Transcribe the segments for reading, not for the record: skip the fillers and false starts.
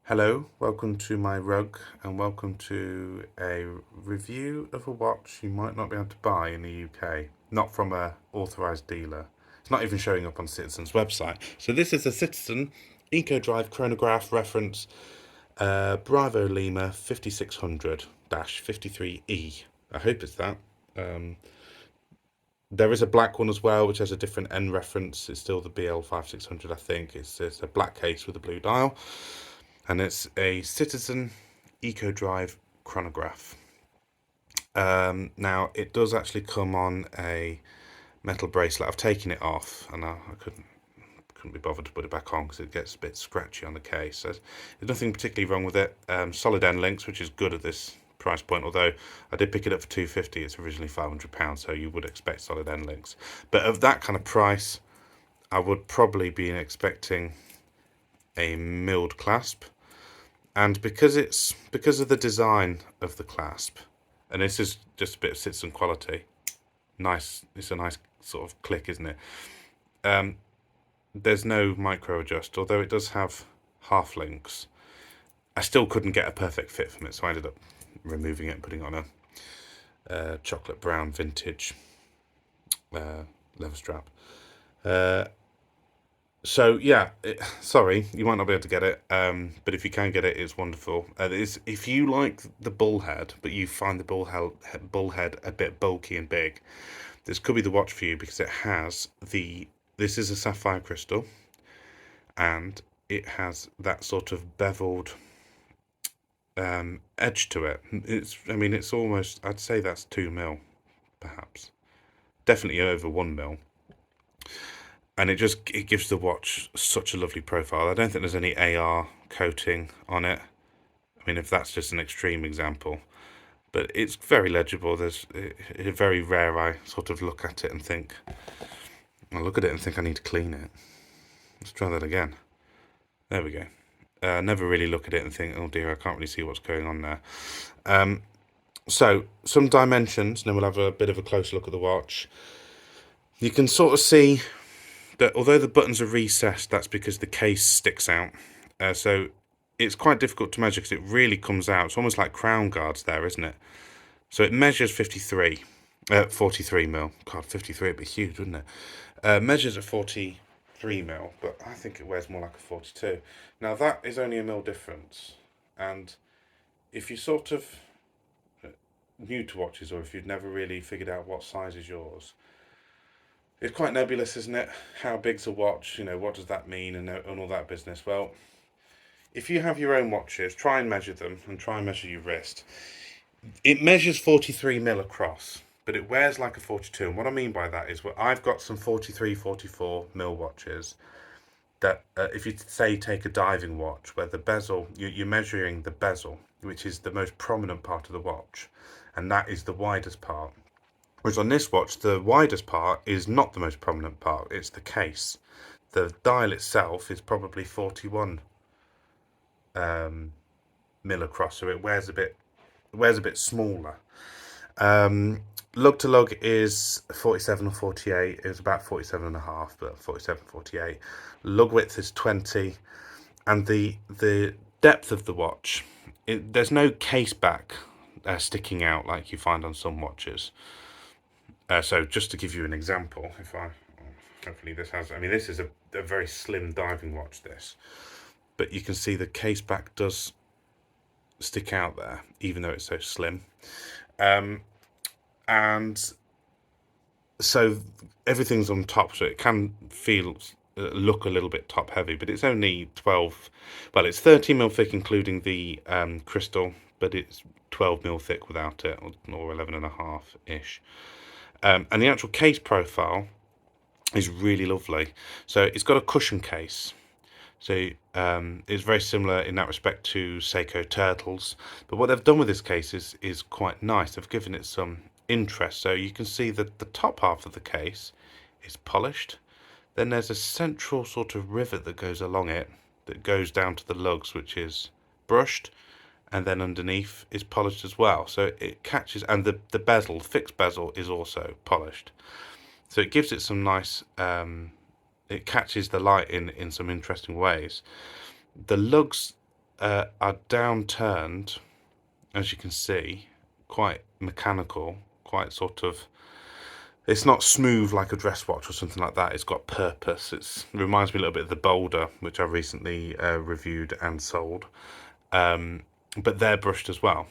Hello, welcome to my rug and welcome to a review of a watch you might not be able to buy in the UK, not from a authorised dealer. It's not even showing up on Citizen's website. So this is a Citizen Eco Drive chronograph reference Bravo Lima 5600-53E. I hope it's that. There is a black one as well, which has a different N reference. It's still the BL5600, I think. It's a black case with a blue dial. And it's a Citizen Eco Drive chronograph. Now, it does actually come on a metal bracelet. I've taken it off, and I couldn't be bothered to put it back on because it gets a bit scratchy on the case. So there's nothing particularly wrong with it. Solid end links, which is good at this price point, although I did pick it up for £250. It's originally £500, so you would expect solid end links. But of that kind of price, I would probably be expecting a milled clasp. And because of the design of the clasp, and this is just a bit of Citizen quality, nice. It's a nice sort of click, isn't it? There's no micro adjust, although it does have half links. I still couldn't get a perfect fit from it, so I ended up removing it and putting on a chocolate brown vintage leather strap. So yeah, sorry, you might not be able to get it, but if you can get it, it's wonderful. If you like the bullhead, but you find the bullhead a bit bulky and big, this could be the watch for you because it has this is a sapphire crystal, and it has that sort of beveled edge to it. It's almost, I'd say that's 2 mil, perhaps, definitely over 1 mil. And it gives the watch such a lovely profile. I don't think there's any AR coating on it. I mean, if that's just an extreme example, but it's very legible. It's very rare I sort of look at it and think, I look at it and think I need to clean it. Let's try that again. There we go. Never really look at it and think, oh dear, I can't really see what's going on there. So some dimensions, and then we'll have a bit of a closer look at the watch. You can sort of see that although the buttons are recessed, that's because the case sticks out. So it's quite difficult to measure because it really comes out. It's almost like crown guards there, isn't it? So it measures 43 mil. God, 53 would be huge, wouldn't it? Measures at 43 mil, but I think it wears more like a 42. Now that is only a mil difference. And if you're sort of new to watches, or if you've never really figured out what size is yours, it's quite nebulous, isn't it? How big's a watch? What does that mean, and all that business? Well, if you have your own watches, try and measure them, and try and measure your wrist. It measures 43 mil across, but it wears like a 42. And what I mean by that is, I've got some 43, 44 mil watches that, if you say take a diving watch, where the bezel, you're measuring the bezel, which is the most prominent part of the watch, and that is the widest part. Whereas on this watch, the widest part is not the most prominent part, it's the case. The dial itself is probably 41 mil across, so it wears a bit smaller. Lug to lug is 47 or 48. It was about 47 and a half, but 47, 48. Lug width is 20, and the depth of the watch, there's no case back sticking out like you find on some watches. So just to give you an example, hopefully this has, this is a very slim diving watch, this, but you can see the case back does stick out there, even though it's so slim. And so everything's on top, so it can look a little bit top heavy, but it's only 12, well, it's 13 mil thick including the crystal, but it's 12 mil thick without it, or 11 and a half ish. And the actual case profile is really lovely. So it's got a cushion case. So it's very similar in that respect to Seiko Turtles. But what they've done with this case is quite nice. They've given it some interest. So you can see that the top half of the case is polished. Then there's a central sort of rivet that goes along it, that goes down to the lugs, which is brushed. And then underneath is polished as well, so it catches, and the bezel, fixed bezel, is also polished, so it gives it some nice, it catches the light in some interesting ways. The lugs are downturned, as you can see, quite mechanical, quite sort of. It's not smooth like a dress watch or something like that. It's got purpose. It reminds me a little bit of the Boulder, which I recently reviewed and sold. But they're brushed as well.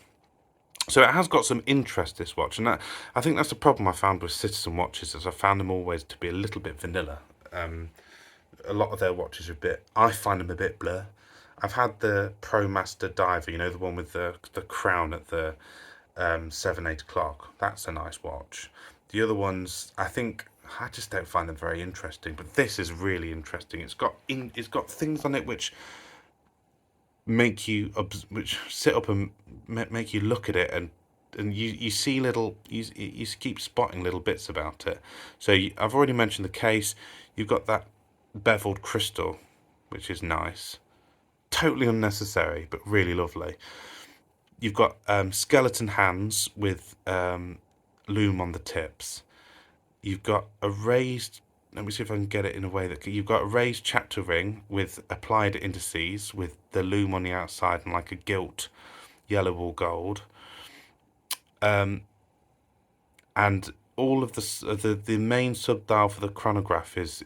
So it has got some interest, this watch, and I think that's the problem I found with Citizen watches, is I found them always to be a little bit vanilla. A lot of their watches are a bit, I find them a bit blur. I've had the ProMaster Diver, you know, the one with the crown at the 7-8 o'clock. That's a nice watch. The other ones, I think, I just don't find them very interesting. But this is really interesting. It's got things on it which make you which sit up and make you look at it, and you see little, you keep spotting little bits about it. So I've already mentioned the case. You've got that beveled crystal, which is nice. Totally unnecessary, but really lovely. You've got skeleton hands with loom on the tips. You've got a raised, let me see if I can get it in a way that you've got a raised chapter ring with applied indices with the loom on the outside and like a gilt yellow or gold. And all of the main subdial for the chronograph is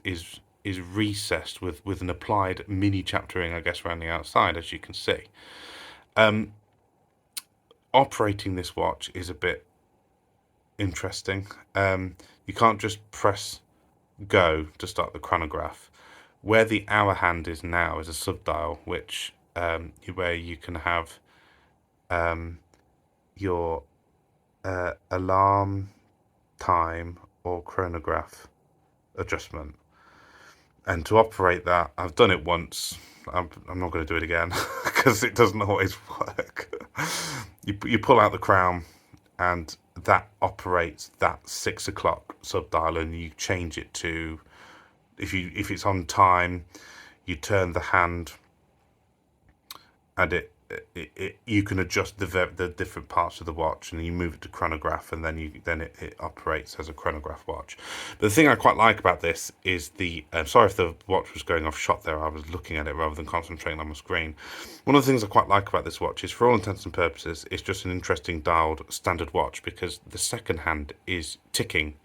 recessed with an applied mini chapter ring, I guess, around the outside, as you can see. Operating this watch is a bit interesting. You can't just press go to start the chronograph. Where the hour hand is now is a subdial, which where you can have your alarm, time, or chronograph adjustment. And to operate that, I've done it once. I'm not going to do it again because it doesn't always work. You pull out the crown, and that operates that 6 o'clock subdial, and you change it to, if it's on time, you turn the hand, and you can adjust the different parts of the watch, and you move it to chronograph, and then it operates as a chronograph watch. But the thing I quite like about this is the sorry if the watch was going off shot there. I was looking at it rather than concentrating on my screen. One of the things I quite like about this watch is, for all intents and purposes, it's just an interesting dialed standard watch, because the second hand is ticking.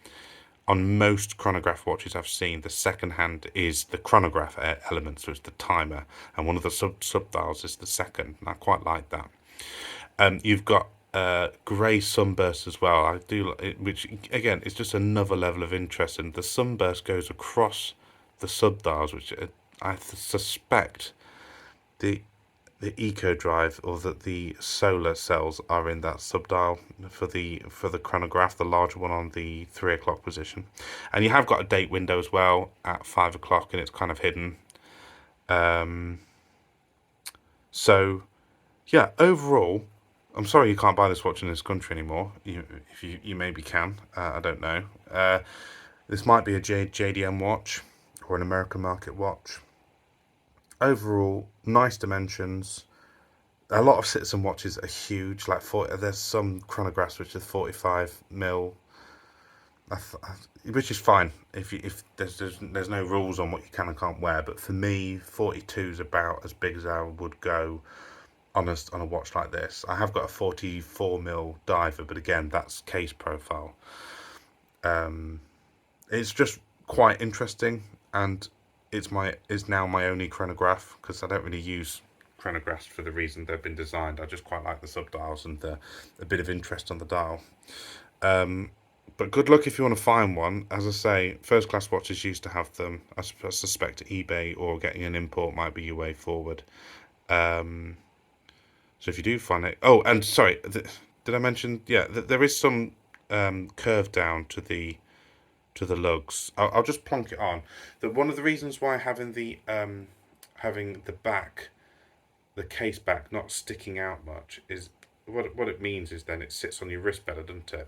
On most chronograph watches I've seen, the second hand is the chronograph element, so it's the timer, and one of the subdials is the second, and I quite like that. You've got grey sunburst as well. I do, which again is just another level of interest, and the sunburst goes across the subdials, which I suspect the eco drive, or that the solar cells are in that subdial for the chronograph, the larger one on the 3 o'clock position. And you have got a date window as well at 5 o'clock, and it's kind of hidden. So yeah, overall, I'm sorry you can't buy this watch in this country anymore. You maybe can, I don't know. This might be a JDM watch or an American market watch. Overall, nice dimensions. A lot of Citizen watches are huge, like 40. There's some chronographs which are 45 mil, which is fine if there's no rules on what you can and can't wear. But for me, 42 is about as big as I would go on a watch like this. I have got a 44 mil diver, but again, that's case profile. It's just quite interesting, and it's now my only chronograph, because I don't really use chronographs for the reason they've been designed. I just quite like the subdials and a bit of interest on the dial. But good luck if you want to find one. As I say, first class watches used to have them. I suspect eBay or getting an import might be your way forward. So if you do find it, oh, and sorry, did I mention? Yeah, there is some curve down to the lugs. I'll just plonk it on. One of the reasons why having the back, the case back, not sticking out much, is what it means is then it sits on your wrist better, doesn't it?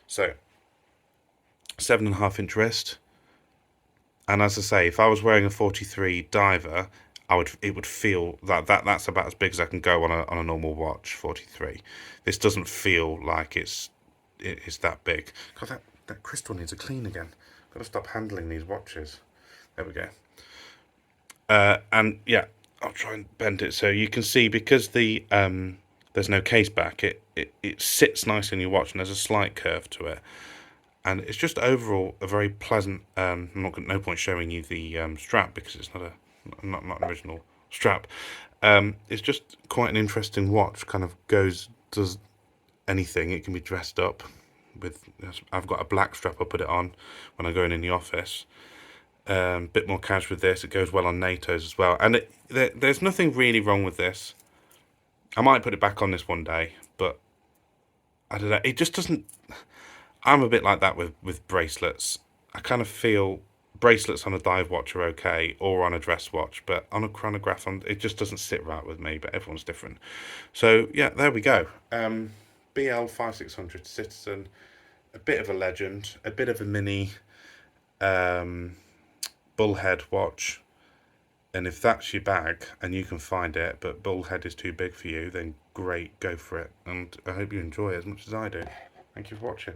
So 7.5 inch wrist, and as I say, if I was wearing a 43 diver, it would feel that's about as big as I can go on a normal watch. 43. This doesn't feel like it's that big. God, that crystal needs a clean again. Got to stop handling these watches. There we go. And yeah, I'll try and bend it so you can see, because the there's no case back, it sits nice in your watch, and there's a slight curve to it, and it's just overall a very pleasant. I'm not no point showing you the strap because it's not an original strap. It's just quite an interesting watch. Kind of does anything. It can be dressed up with. I've got a black strap. I put it on when I'm going in the office. Bit more cash with this. It goes well on NATOs as well, and there's nothing really wrong with this. I might put it back on this one day, but I don't know. It just doesn't. I'm a bit like that with bracelets. I kind of feel bracelets on a dive watch are okay, or on a dress watch, but on a chronograph, it just doesn't sit right with me. But everyone's different. So yeah, there we go. BL5600 Citizen, a bit of a legend, a bit of a mini um, bullhead watch. And if that's your bag and you can find it, but bullhead is too big for you, then great, go for it. And I hope you enjoy it as much as I do. Thank you for watching.